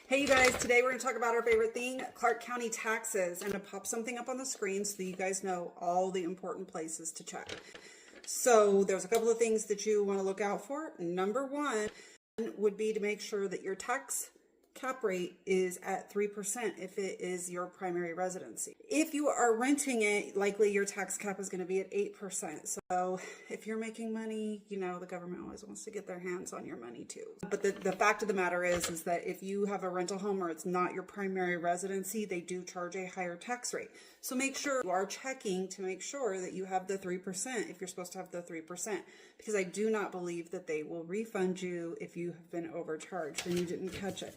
Hey you guys, today we're going to talk about our favorite thing, Clark County taxes. I'm going to pop something up on the screen so that you guys know all the important places to check. So there's a couple of things that you want to look out for. Number one would be to make sure that your tax cap rate is at 3% if it is your primary residency. If you are renting it, likely your tax cap is going to be at 8%. So if you're making money, you know, the government always wants to get their hands on your money too. But the fact of the matter is that if you have a rental home or it's not your primary residency, they do charge a higher tax rate. So make sure you are checking to make sure that you have the 3% if you're supposed to have the 3%, because I do not believe that they will refund you if you have been overcharged and you didn't catch it.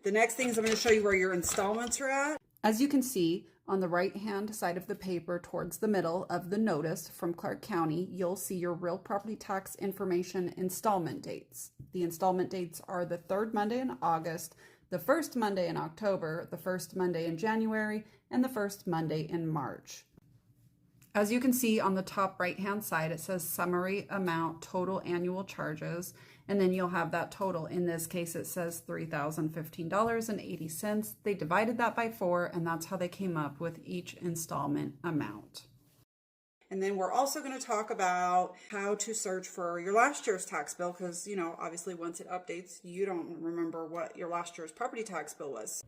The next thing is I'm going to show you where your installments are at. As you can see on the right hand side of the paper towards the middle of the notice from Clark County, you'll see your real property tax information installment dates. The installment dates are the third Monday in August, the first Monday in October, the first Monday in January, and the first Monday in March. As you can see on the top right hand side, it says summary amount total annual charges, and then you'll have that total. In this case, it says $3,015.80. They divided that by 4, and that's how they came up with each installment amount. And then we're also going to talk about how to search for your last year's tax bill, because, you know, obviously once it updates, you don't remember what your last year's property tax bill was.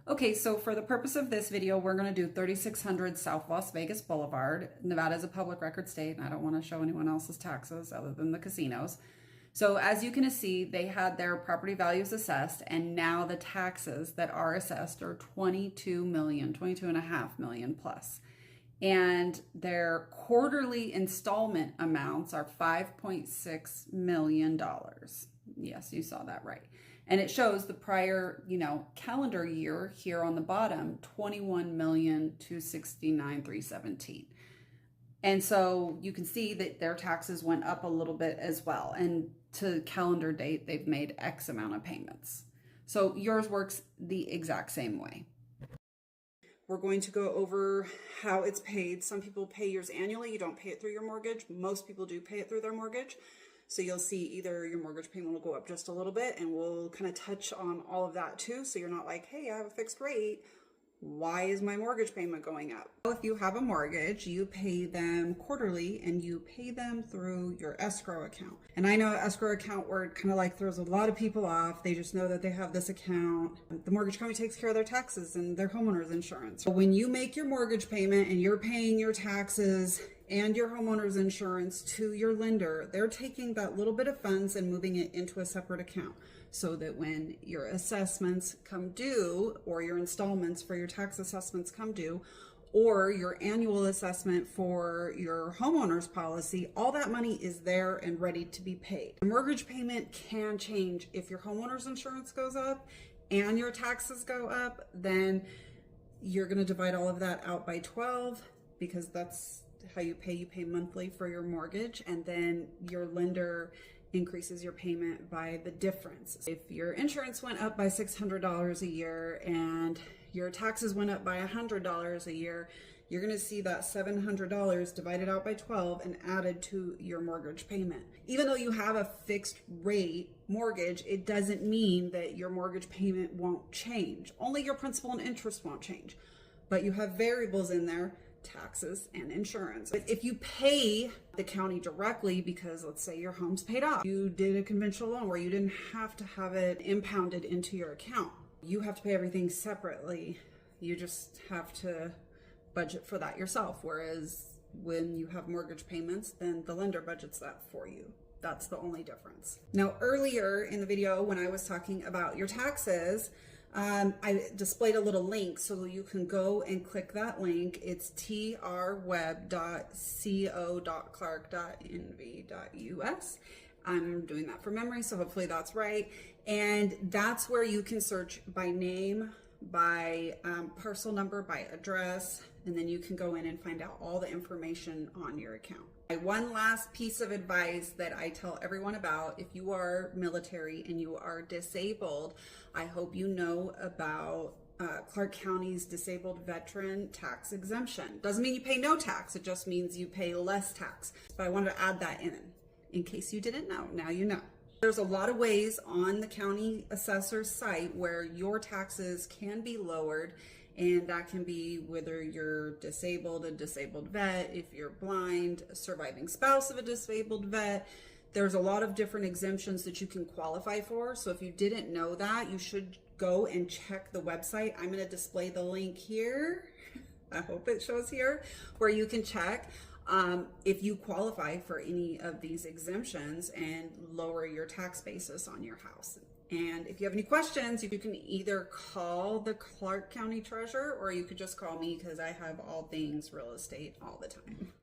Okay, so for the purpose of this video, we're going to do 3600 South Las Vegas Boulevard. Nevada is a public record state, and I don't want to show anyone else's taxes other than the casinos. So as you can see, they had their property values assessed, and now the taxes that are assessed are $22.5 million plus. And their quarterly installment amounts are $5.6 million. Yes, you saw that right. And it shows the prior, calendar year here on the bottom, $21,269,317. And so you can see that their taxes went up a little bit as well. And to calendar date, they've made X amount of payments. So yours works the exact same way. We're going to go over how it's paid. Some people pay yours annually. You don't pay it through your mortgage. Most people do pay it through their mortgage. So you'll see either your mortgage payment will go up just a little bit, and we'll kind of touch on all of that too. So you're not like, hey, I have a fixed rate. Why is my mortgage payment going up? If you have a mortgage, you pay them quarterly, and you pay them through your escrow account. And I know escrow account word kind of like throws a lot of people off. They just know that they have this account. The mortgage company takes care of their taxes and their homeowners insurance. So when you make your mortgage payment and you're paying your taxes and your homeowner's insurance to your lender, they're taking that little bit of funds and moving it into a separate account, so that when your assessments come due, or your installments for your tax assessments come due, or your annual assessment for your homeowner's policy, all that money is there and ready to be paid. The mortgage payment can change. If your homeowner's insurance goes up and your taxes go up, then you're going to divide all of that out by 12, because that's how you pay. You pay monthly for your mortgage, and then your lender increases your payment by the difference. If your insurance went up by $600 a year and your taxes went up by $100 a year, you're going to see that $700 divided out by 12 and added to your mortgage payment. Even though you have a fixed rate mortgage, it doesn't mean that your mortgage payment won't change. Only your principal and interest won't change, but you have variables in there: taxes and insurance. If you pay the county directly, because let's say your home's paid off, you did a conventional loan where you didn't have to have it impounded into your account, you have to pay everything separately. You just have to budget for that yourself. Whereas when you have mortgage payments, then the lender budgets that for you. That's the only difference. Now, earlier in the video when I was talking about your taxes, I displayed a little link so you can go and click that link. It's trweb.co.clark.nv.us. I'm doing that from memory, so hopefully that's right. And that's where you can search by name, by parcel number, by address, and then you can go in and find out all the information on your account. One last piece of advice that I tell everyone about: if you are military and you are disabled, I hope you know about Clark County's disabled veteran tax exemption. Doesn't mean you pay no tax, it just means you pay less tax. But I wanted to add that in case you didn't know. Now you know. There's a lot of ways on the county assessor site where your taxes can be lowered, and that can be whether you're disabled, a disabled vet, if you're blind, a surviving spouse of a disabled vet. There's a lot of different exemptions that you can qualify for. So if you didn't know that, you should go and check the website. I'm going to display the link here. I hope it shows here where you can check if you qualify for any of these exemptions and lower your tax basis on your house. And if you have any questions, you can either call the Clark County Treasurer or you could just call me, because I have all things real estate all the time.